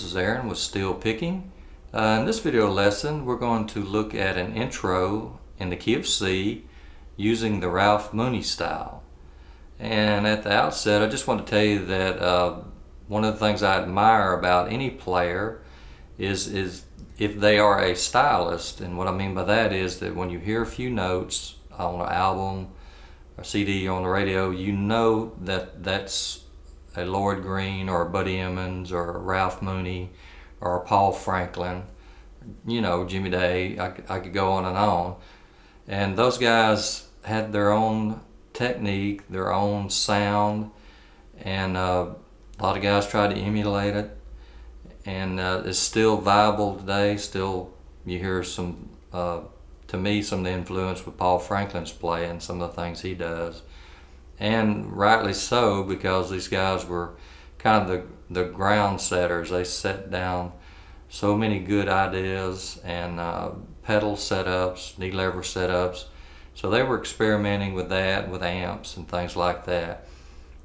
this is Aaron with Steel Picking. In this video lesson we're going to look at an intro in the key of C using the Ralph Mooney Style. And at the outset I just want to tell you that one of the things I admire about any player is if they are a stylist. And what I mean by that is that when you hear a few notes on an album or CD or on the radio, you know that that's a Lloyd Green or a Buddy Emmons or a Ralph Mooney or a Paul Franklin, you know, Jimmy Day. I could go on and on. And those guys had their own technique, their own sound, and a lot of guys tried to emulate it, and it's still viable today. Still, you hear some, to me, some of the influence with Paul Franklin's play and some of the things he does. And rightly so, because these guys were kind of the ground setters. They set down so many good ideas and pedal setups, knee lever setups. So they were experimenting with that, with amps and things like that.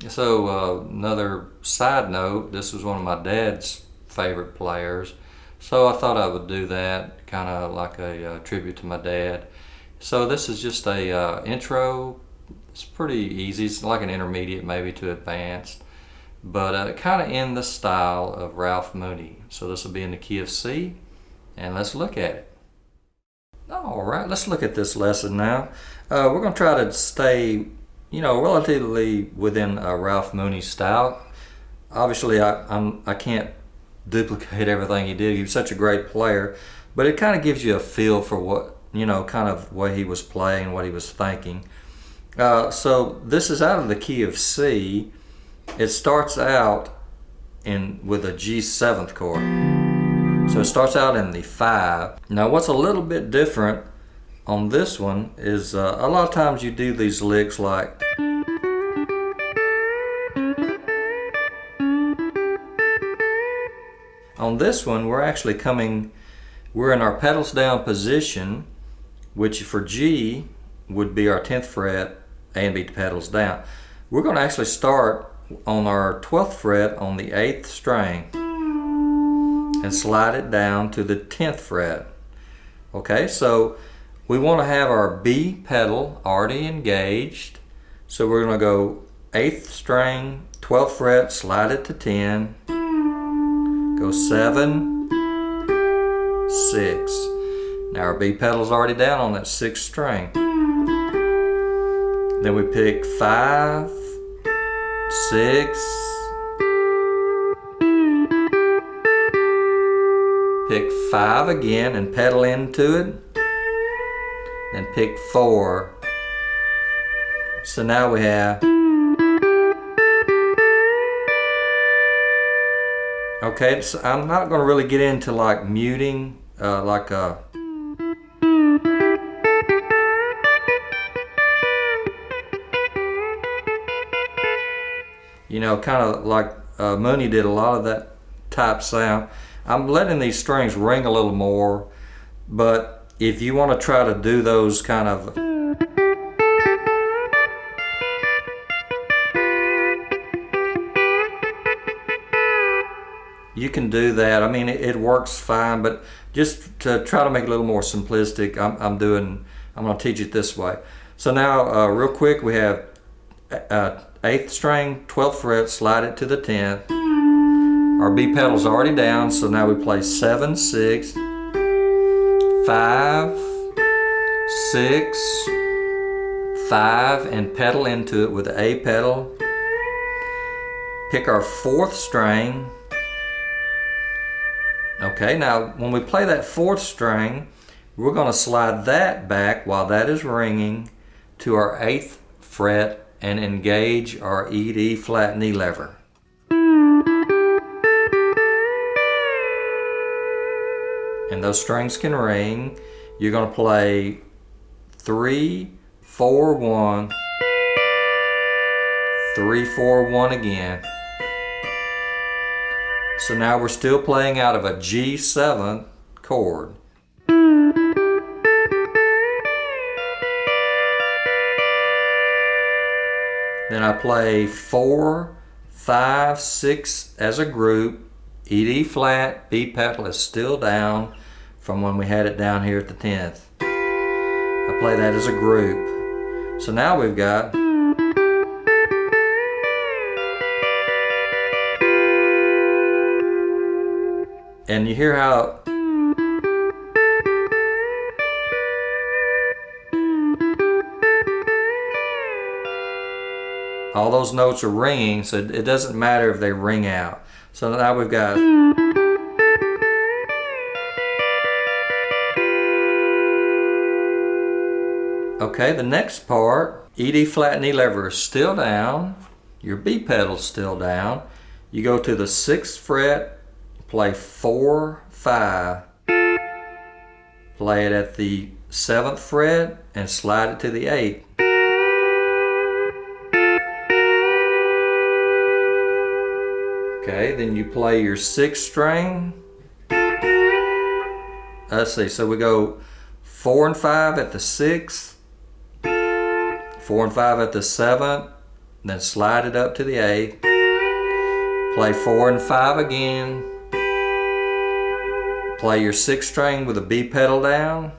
So another side note, this was one of my dad's favorite players. So I thought I would do that, kind of like a tribute to my dad. So this is just a intro. It's pretty easy. It's like an intermediate, maybe to advanced, but kind of in the style of Ralph Mooney. So this will be in the key of C, and let's look at it. All right, let's look at this lesson now. We're going to try to stay, relatively within Ralph Mooney's style. Obviously, I can't duplicate everything he did. He was such a great player, but it kind of gives you a feel for what, kind of what he was playing, what he was thinking. So this is out of the key of C. It starts out with a G7th chord. So it starts out in the 5. Now what's a little bit different on this one is a lot of times you do these licks like on this one we're in our pedals down position, which for G would be our 10th fret, A and B pedals down. We're going to actually start on our 12th fret on the 8th string and slide it down to the 10th fret. Okay, so we want to have our B pedal already engaged. So we're going to go 8th string, 12th fret, slide it to 10, go 7, 6. Now our B pedal's already down on that 6th string. Then we pick 5, 6, pick 5 again and pedal into it, then pick 4. So now we have, okay, so I'm not going to really get into like muting, like a kind of like Mooney did a lot of that type sound. I'm letting these strings ring a little more, but if you want to try to do those kind of you can do that. I mean, it works fine, but just to try to make it a little more simplistic, I'm going to teach it this way. So now, real quick, we have 8th string, 12th fret, slide it to the 10th. Our B pedal's already down, so now we play 7, 6, 5, 6, 5, and pedal into it with the A pedal. Pick our 4th string. Okay, now when we play that 4th string, we're going to slide that back while that is ringing to our 8th fret and engage our E to E flat knee lever. And those strings can ring. You're going to play 3, 4, 1, 3, 4, 1 again. So now we're still playing out of a G7 chord. Then I play 4, 5, 6 as a group, E, D flat, B pedal is still down from when we had it down here at the 10th. I play that as a group. So now we've got and you hear how all those notes are ringing, so it doesn't matter if they ring out. So now we've got okay, the next part, E, D flat and E lever is still down. Your B pedal's still down. You go to the 6th fret, play 4, 5. Play it at the 7th fret and slide it to the 8th. Okay, then you play your 6th string. Let's see, so we go 4 and 5 at the 6th, 4 and 5 at the 7th, then slide it up to the 8th. Play 4 and 5 again. Play your 6th string with a B pedal down.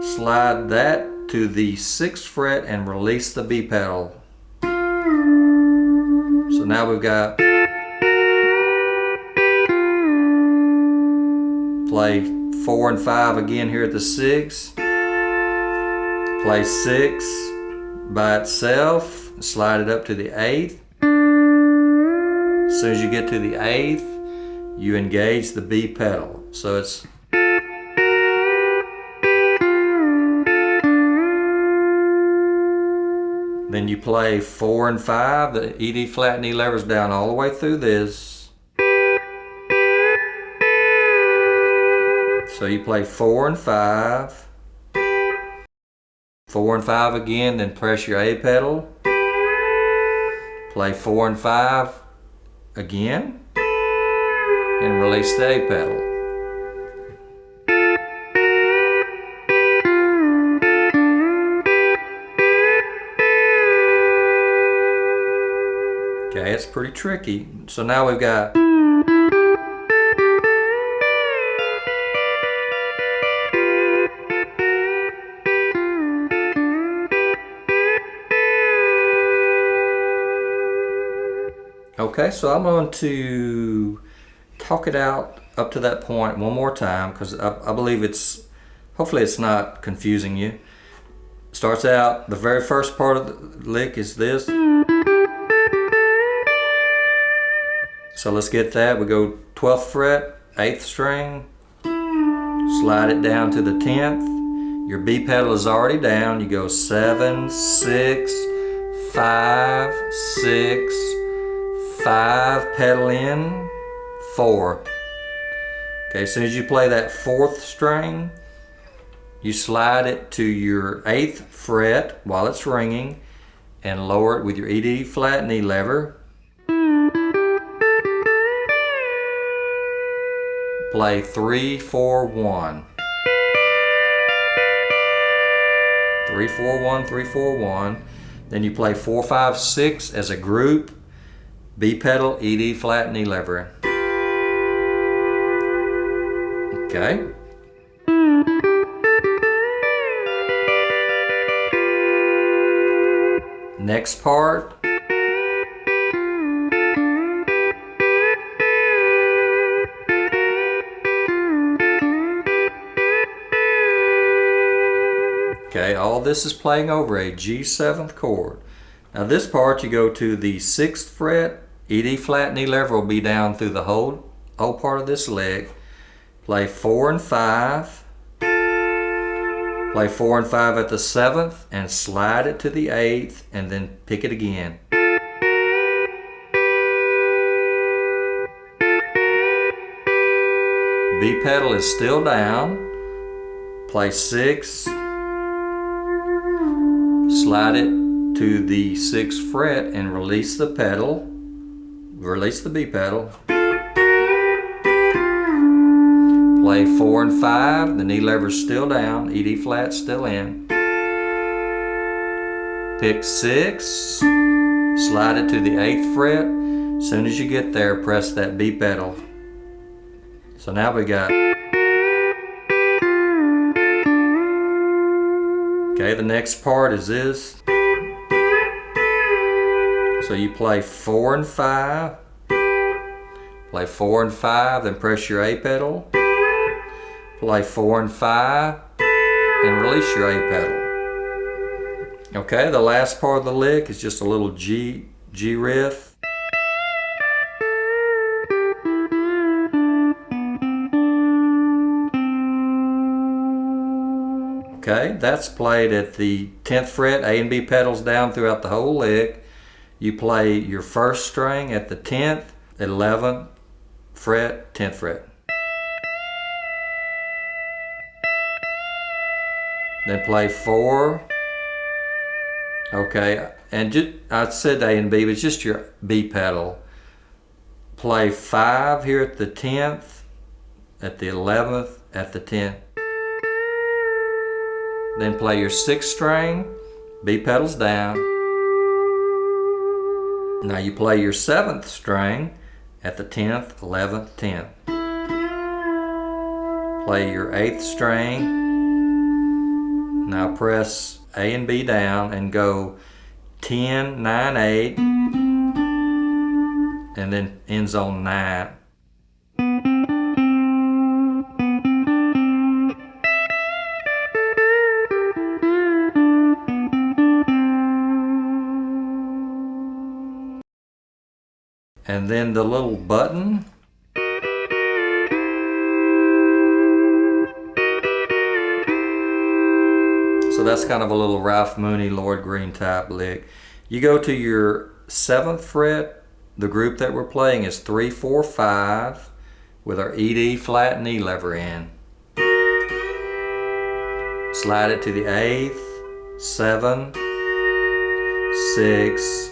Slide that to the 6th fret and release the B pedal. So now we've got play 4 and 5 again here at the 6th. Play 6 by itself, slide it up to the 8th. As soon as you get to the 8th, you engage the B pedal. So it's then you play 4 and 5, the E, D flat and E lever's down all the way through this. So you play 4 and 5, 4 and 5 again, then press your A pedal. Play 4 and 5 again, and release the A pedal. Okay, it's pretty tricky. So now we've got okay, so I'm going to talk it out up to that point one more time because I believe hopefully it's not confusing you. Starts out, the very first part of the lick is this. So let's get that. We go 12th fret, 8th string, slide it down to the 10th. Your B pedal is already down. You go 7, 6, 5, 6, 5, pedal in, 4. Okay, as soon as you play that 4th string, you slide it to your 8th fret while it's ringing and lower it with your E, D flat and E lever. Play 3, 4, 1. 3, 4, 1, 3, 4, 1. Then you play 4, 5, 6 as a group. B pedal, E, D flat and E lever. Okay. Next part. Okay, all this is playing over a G7th chord. Now this part you go to the 6th fret, E, D flat and E lever will be down through the whole part of this lick. Play 4 and 5. Play 4 and 5 at the 7th and slide it to the 8th and then pick it again. B pedal is still down. Play 6. Slide it to the 6th fret and release the pedal. Release the B pedal. Play 4 and 5, the E lever's still down, E, D flat still in. Pick 6, slide it to the 8th fret, As soon as you get there, press that B pedal. So now we got, okay, the next part is this. So you play 4 and 5, play 4 and 5, then press your A pedal, play 4 and 5, and release your A pedal. Okay, the last part of the lick is just a little G riff. Okay, that's played at the 10th fret, A and B pedals down throughout the whole lick. You play your first string at the 10th, 11th fret, 10th fret. Then play 4. Okay, and I said A and B, but it's just your B pedal. Play 5 here at the 10th, at the 11th, at the 10th. Then play your 6th string, B pedals down. Now you play your 7th string at the 10th, 11th, 10th. Play your 8th string. Now press A and B down and go 10, 9, 8, and then ends on 9. And then the little button. So that's kind of a little Ralph Mooney, Lord Green type lick. You go to your 7th fret. The group that we're playing is 3, 4, 5 with our ED flat and E lever in. Slide it to the 8th, 7, 6,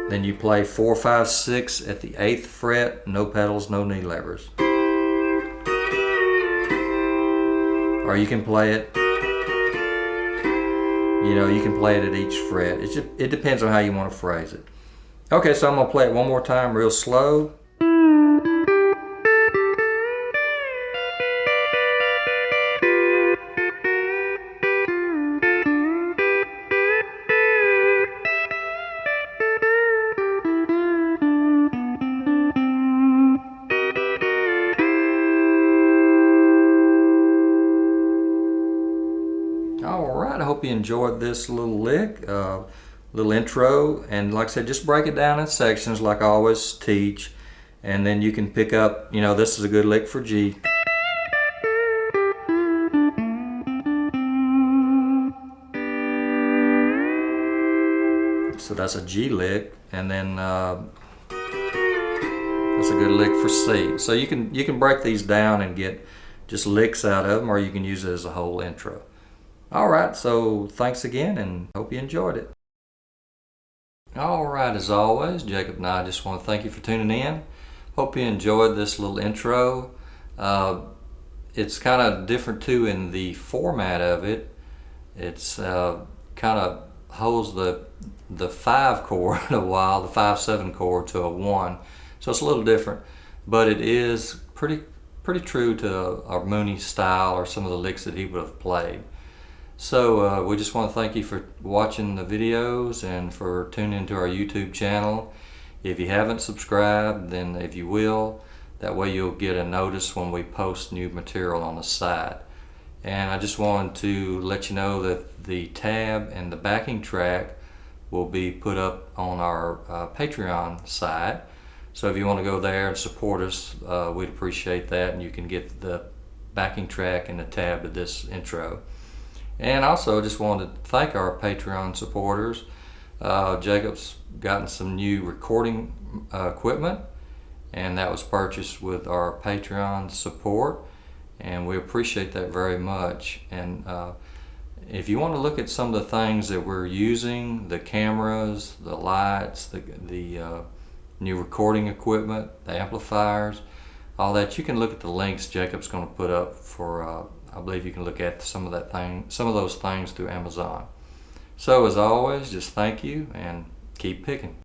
then you play 4, 5, 6 at the 8th fret, no pedals, no knee levers. Or you can play it, you can play it at each fret. It depends on how you want to phrase it. Okay, so I'm going to play it one more time real slow. Alright, I hope you enjoyed this little lick, little intro, and like I said, just break it down in sections like I always teach, and then you can pick up, this is a good lick for G. So that's a G lick, and then that's a good lick for C. So you can break these down and get just licks out of them, or you can use it as a whole intro. Alright, so thanks again and hope you enjoyed it. Alright, as always, Jacob and I just want to thank you for tuning in. Hope you enjoyed this little intro. It's kind of different too in the format of it. It's kind of holds the 5 chord a while, the 5/7 chord to a 1. So it's a little different, but it is pretty true to our Mooney style or some of the licks that he would have played. So we just want to thank you for watching the videos and for tuning into our YouTube channel. If you haven't subscribed, then if you will, that way you'll get a notice when we post new material on the site. And I just wanted to let you know that the tab and the backing track will be put up on our Patreon site. So if you want to go there and support us, we'd appreciate that, and you can get the backing track and the tab to this intro. And also just wanted to thank our Patreon supporters. Jacob's gotten some new recording equipment, and that was purchased with our Patreon support, and we appreciate that very much. And if you want to look at some of the things that we're using, the cameras, the lights, the new recording equipment, the amplifiers, all that, you can look at the links Jacob's going to put up for I believe you can look at some of those things through Amazon. So as always, just thank you and keep picking.